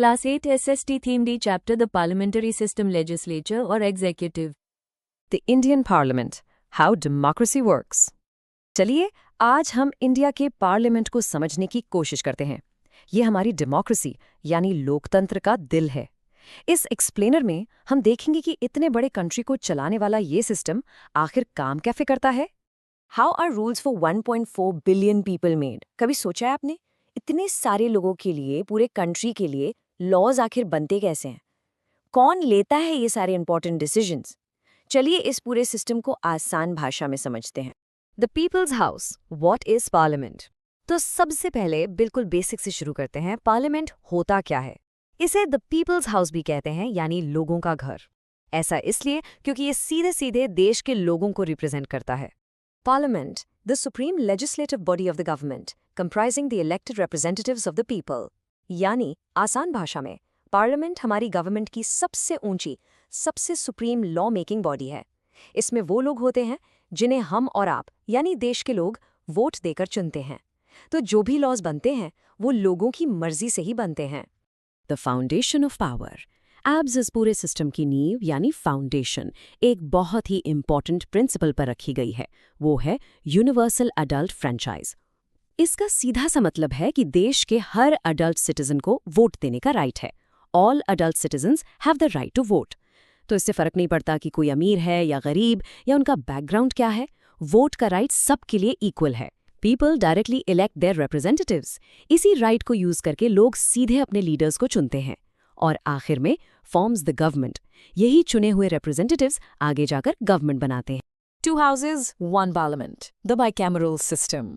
Class 8 SST Theme D Chapter The Parliamentary System Legislature or Executive. The Indian Parliament, How Democracy Works. चलिए आज हम India के parliament को समझने की कोशिश करते हैं। ये हमारी डेमोक्रेसी यानी लोकतंत्र का दिल है। इस एक्सप्लेनर में हम देखेंगे कि इतने बड़े कंट्री को चलाने वाला ये सिस्टम आखिर काम कैसे करता है। How are rules for 1.4 billion people made? कभी सोचा है आपने इतने सारे लोगों के लिए, पूरे कंट्री के लिए लॉज आखिर बनते कैसे हैं? कौन लेता है ये सारे इंपॉर्टेंट डिसीजंस? चलिए इस पूरे सिस्टम को आसान भाषा में समझते हैं। The people's house, what is parliament? तो सबसे पहले बिल्कुल बेसिक से शुरू करते हैं। पार्लियामेंट होता क्या है? इसे द पीपल्स हाउस भी कहते हैं, यानी लोगों का घर। ऐसा इसलिए क्योंकि ये सीधे सीधे देश के लोगों को रिप्रेजेंट करता है। Parliament, the supreme legislative body of the government, comprising the elected representatives of the people. यानी आसान भाषा में पार्लियामेंट हमारी गवर्नमेंट की सबसे ऊंची, सबसे सुप्रीम लॉ मेकिंग बॉडी है। इसमें वो लोग होते हैं जिन्हें हम और आप यानी देश के लोग वोट देकर चुनते हैं। तो जो भी लॉज बनते हैं वो लोगों की मर्जी से ही बनते हैं। The foundation of power, abs इस पूरे सिस्टम की नींव यानी फाउंडेशन एक बहुत ही इंपॉर्टेंट प्रिंसिपल पर रखी गई है। वो है यूनिवर्सल अडल्ट फ्रेंचाइज। इसका सीधा सा मतलब है कि देश के हर अडल्ट सिटीजन को वोट देने का राइट है। All adult citizens have the right to vote. तो इससे फर्क नहीं पड़ता कि कोई अमीर है या गरीब या उनका बैकग्राउंड क्या है, वोट का राइट सबके लिए इक्वल है। People directly elect their representatives. इसी राइट को यूज करके लोग सीधे अपने लीडर्स को चुनते हैं और आखिर में फॉर्म्स द गवर्नमेंट। यही चुने हुए रिप्रेजेंटेटिव्स आगे जाकर गवर्नमेंट बनाते हैं। 2 houses, 1 parliament, the bicameral system।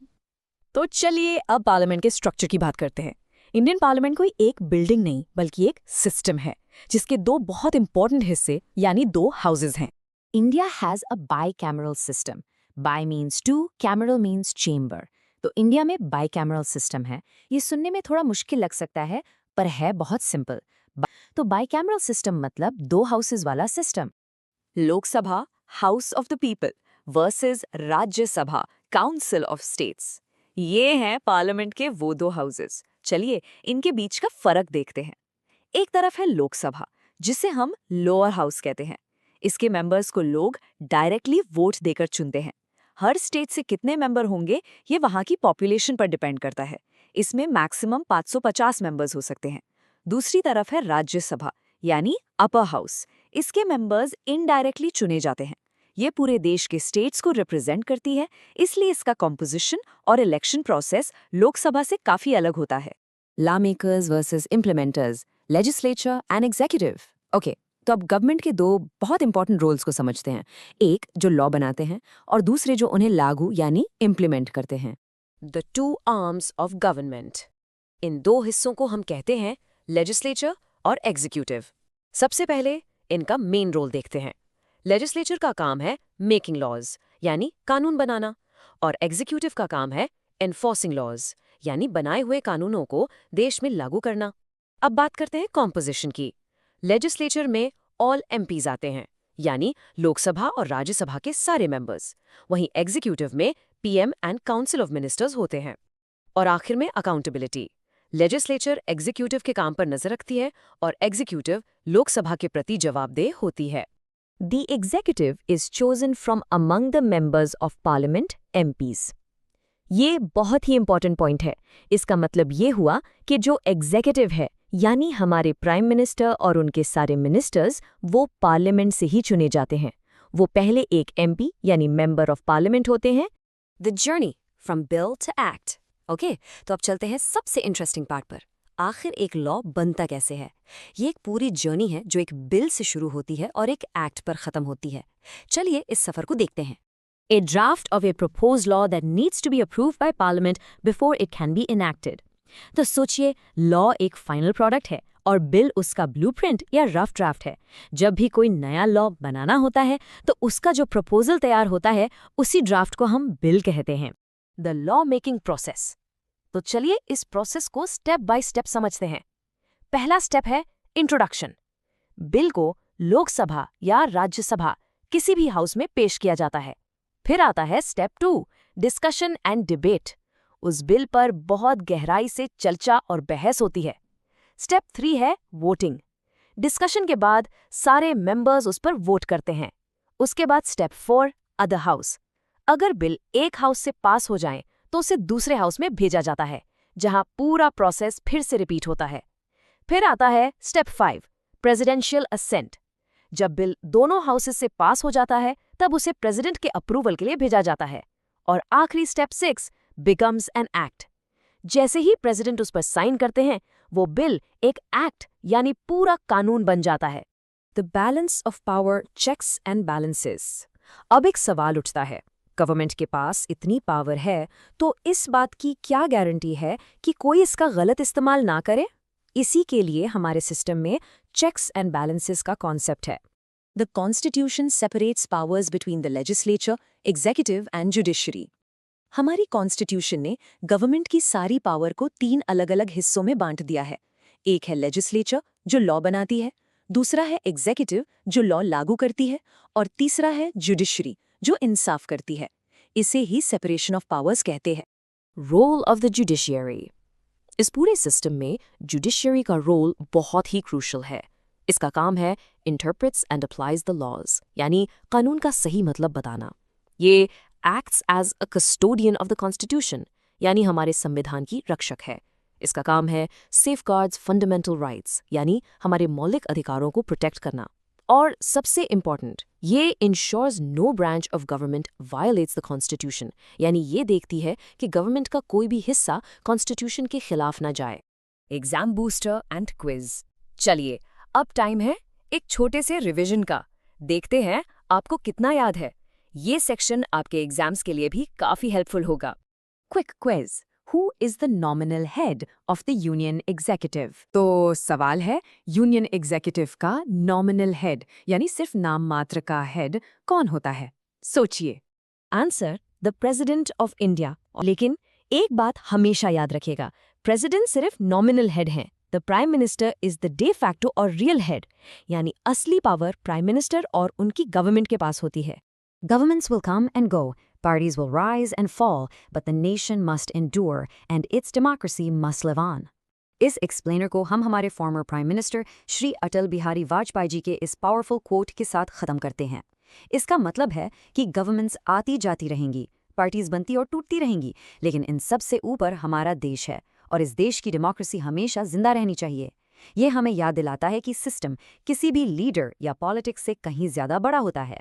तो चलिए अब पार्लियामेंट के स्ट्रक्चर की बात करते हैं। इंडियन पार्लियामेंट कोई एक बिल्डिंग नहीं बल्कि एक सिस्टम है जिसके दो बहुत इंपॉर्टेंट हिस्से यानी 2 हाउसेज हैं। India has a bicameral system. Bi means two, cameral means chamber. तो इंडिया में bicameral system है। ये सुनने में थोड़ा मुश्किल लग सकता है पर है बहुत सिंपल। तो bicameral system मतलब 2 हाउसेज वाला system. Lok Sabha, house of the people versus Rajya Sabha, council of states. ये हैं पार्लियामेंट के वो 2 हाउसेज। चलिए इनके बीच का फर्क देखते हैं। एक तरफ है लोकसभा जिसे हम लोअर हाउस कहते हैं। इसके मेंबर्स को लोग डायरेक्टली वोट देकर चुनते हैं। हर स्टेट से कितने मेंबर होंगे ये वहां की पॉपुलेशन पर डिपेंड करता है। इसमें मैक्सिमम 550 मेंबर्स हो सकते हैं। दूसरी तरफ है राज्यसभा यानी अपर हाउस। इसके मेंबर्स इनडायरेक्टली चुने जाते हैं। ये पूरे देश के स्टेट्स को रिप्रेजेंट करती है, इसलिए इसका कॉम्पोजिशन और इलेक्शन प्रोसेस लोकसभा से काफी अलग होता है। Law makers versus implementers, legislature and executive. Okay, तो अब गवर्नमेंट के 2 बहुत इंपॉर्टेंट रोल्स को समझते हैं। एक जो लॉ बनाते हैं और दूसरे जो उन्हें लागू यानी इम्प्लीमेंट करते हैं। The 2 arms of government. इन 2 हिस्सों को हम कहते हैं लेजिस्लेचर और एग्जीक्यूटिव। सबसे पहले इनका मेन रोल देखते हैं। लेजिस्लेचर का काम है मेकिंग लॉज यानी कानून बनाना और एग्जीक्यूटिव का काम है एनफोर्सिंग लॉज यानी बनाए हुए कानूनों को देश में लागू करना। अब बात करते हैं कॉम्पोजिशन की। लेजिस्लेचर में ऑल एमपीज आते हैं यानी लोकसभा और राज्यसभा के सारे मेंबर्स। वहीं एग्जीक्यूटिव में PM and council of ministers होते हैं। और आखिर में अकाउंटेबिलिटी। लेजिस्लेचर एग्जीक्यूटिव के काम पर नजर रखती है और एग्जीक्यूटिव लोकसभा के प्रति जवाबदेह होती है। The executive is chosen from among the members of parliament, MPs. ये बहुत ही इंपॉर्टेंट पॉइंट है। इसका मतलब ये हुआ कि जो एग्जीक्यूटिव है यानी हमारे प्राइम मिनिस्टर और उनके सारे मिनिस्टर्स वो पार्लियामेंट से ही चुने जाते हैं। वो पहले एक एमपी यानी मेंबर ऑफ पार्लियामेंट होते हैं। The journey from bill to act. Okay, तो अब चलते हैं सबसे इंटरेस्टिंग पार्ट पर। आखिर एक लॉ बनता कैसे है? ये एक पूरी जर्नी है जो एक बिल से शुरू होती है और एक एक्ट पर खत्म होती है। चलिए इस सफर को देखते हैं। A draft of a proposed law that needs to be approved by parliament before it can be enacted. तो सोचिए, लॉ एक फाइनल प्रोडक्ट है और बिल उसका ब्लूप्रिंट या रफ ड्राफ्ट है। जब भी कोई नया लॉ बनाना होता है तो उसका जो प्रपोजल तैयार होता है उसी ड्राफ्ट को हम बिल कहते हैं। The law making process. तो चलिए इस प्रोसेस को स्टेप बाय स्टेप समझते हैं। पहला स्टेप है इंट्रोडक्शन। बिल को लोकसभा या राज्यसभा किसी भी हाउस में पेश किया जाता है। फिर आता है स्टेप 2, डिस्कशन एंड डिबेट। उस बिल पर बहुत गहराई से चर्चा और बहस होती है। स्टेप 3 है वोटिंग। डिस्कशन के बाद सारे मेंबर्स उस पर वोट करते हैं। उसके बाद स्टेप 4 अदर हाउस। अगर बिल एक हाउस से पास हो जाए तो उसे दूसरे हाउस में भेजा जाता है, जहां पूरा प्रोसेस फिर से रिपीट होता है। फिर आता है स्टेप 5 प्रेसिडेंशियल असेंट। जब बिल दोनों हाउसेस से पास हो जाता है तब उसे प्रेसिडेंट के अप्रूवल के लिए भेजा जाता है। और आखिरी स्टेप 6 बिकम्स एन एक्ट। जैसे ही प्रेसिडेंट उस पर साइन करते हैं वो बिल एक एक्ट यानी पूरा कानून बन जाता है। The balance of power checks and balances. अब एक सवाल उठता है, गवर्नमेंट के पास इतनी पावर है तो इस बात की क्या गारंटी है कि कोई इसका गलत इस्तेमाल ना करे? इसी के लिए हमारे सिस्टम में चेक्स एंड बैलेंसेस का कॉन्सेप्ट है। The Constitution separates powers between the legislature, executive and judiciary. हमारी कॉन्स्टिट्यूशन ने गवर्नमेंट की सारी पावर को 3 अलग-अलग हिस्सों में बांट दिया है। एक है लेजिस्लेचर जो लॉ बनाती है, दूसरा है एग्जीक्यूटिव जो लॉ लागू करती है और तीसरा है जुडिशरी जो इंसाफ करती है। इसे ही सेपरेशन ऑफ पावर्स कहते हैं। Role of the judiciary. इस पूरे सिस्टम में जुडिशियरी का रोल बहुत ही क्रूशल है। इसका काम है interprets and applies the laws, यानी कानून का सही मतलब बताना। ये acts as a custodian of the constitution, यानी हमारे संविधान की रक्षक है। इसका काम है सेफगार्ड्स फंडामेंटल राइट्स, यानी हमारे मौलिक अधिकारों को प्रोटेक्ट करना। और सबसे इम्पॉर्टेंट, ये ensures no branch of government violates the constitution, यानी ये देखती है कि गवर्नमेंट का कोई भी हिस्सा कॉन्स्टिट्यूशन के खिलाफ ना जाए। Exam booster and quiz. चलिए अब टाइम है एक छोटे से रिवीजन का। देखते हैं आपको कितना याद है। ये सेक्शन आपके एग्जाम्स के लिए भी काफी हेल्पफुल होगा। Quick quiz. Who is the nominal head of the union executive? तो सवाल है, यूनियन एग्जीक्यूटिव का नॉमिनल हेड यानी सिर्फ नाम मात्र का हेड कौन होता है? सोचिए। Answer the president of India. लेकिन एक बात हमेशा याद रखिएगा, प्रेसिडेंट सिर्फ नॉमिनल हेड हैं। The prime minister is the day facto और रियल हेड, यानी असली पावर प्राइम मिनिस्टर और उनकी गवर्नमेंट के पास होती है। Governments will come and go, parties will rise and fall, but the nation must endure and its democracy must live on. इस explainer को हम हमारे former prime minister Shri Atal Bihari Vajpayee ji के इस पावरफुल कोट के साथ ख़त्म करते हैं। इसका मतलब है कि गवर्नमेंट्स आती जाती रहेंगी, पार्टीज बनती और टूटती रहेंगी, लेकिन इन सब से ऊपर हमारा देश है और इस देश की डेमोक्रेसी हमेशा जिंदा रहनी चाहिए। ये हमें याद दिलाता है कि सिस्टम किसी भी लीडर या पॉलिटिक्स से कहीं ज़्यादा बड़ा होता है।